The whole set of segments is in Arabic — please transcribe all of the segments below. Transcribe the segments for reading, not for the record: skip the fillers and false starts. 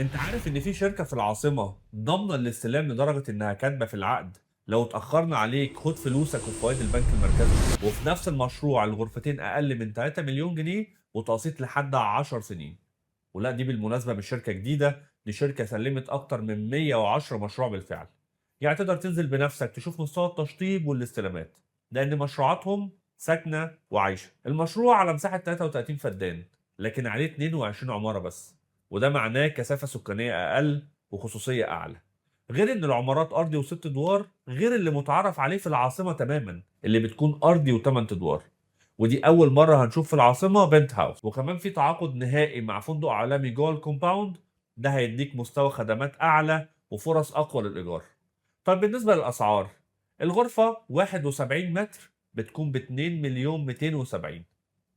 انت عارف ان في شركة في العاصمة ضامنة الاستلام لدرجة انها كاتبة في العقد لو اتأخرنا عليك خد فلوسك وفوائد البنك المركزي، وفي نفس المشروع الغرفتين اقل من 3 مليون جنيه وتقسيط لحد 10 سنين. ولا دي بالمناسبة مش شركة جديدة، دي شركة سلمت اكتر من 110 مشروع بالفعل. يعني تقدر تنزل بنفسك تشوف مستوى التشطيب والاستلامات، لان مشروعاتهم ساكنة وعايشة. المشروع على مساحة 33 فدان، لكن عليه 22 عمارة بس، وده معناه كثافة سكانية أقل وخصوصية أعلى. غير إن العمارات أرضي وست أدوار غير اللي متعارف عليه في العاصمة تماما اللي بتكون أرضي وتمن أدوار. ودي أول مرة هنشوف في العاصمة بنت هاوس، وكمان في تعاقد نهائي مع فندق عالمي جوه الكومباوند. ده هيديك مستوى خدمات أعلى وفرص أقوى للإيجار. طب بالنسبة للأسعار، الغرفة 71 متر بتكون ب 2 مليون 270،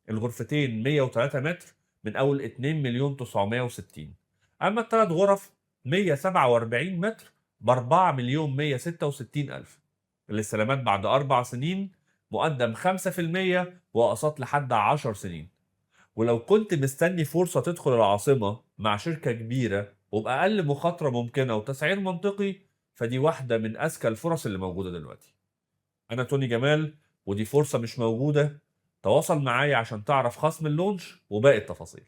الغرفتين 103 متر من أول 2 مليون 960، أما الثلاث غرف 147 متر ب 4 مليون 166 ألف. الاستلامات بعد 4 سنين، مقدم 5% وأقساط لحد 10 سنين. ولو كنت مستني فرصة تدخل العاصمة مع شركة كبيرة وبأقل مخاطرة ممكنة وتسعير منطقي، فدي واحدة من أذكى الفرص اللي موجودة دلوقتي. أنا توني جمال، ودي فرصة مش موجودة. تواصل معايا عشان تعرف خصم اللونش وباقي التفاصيل.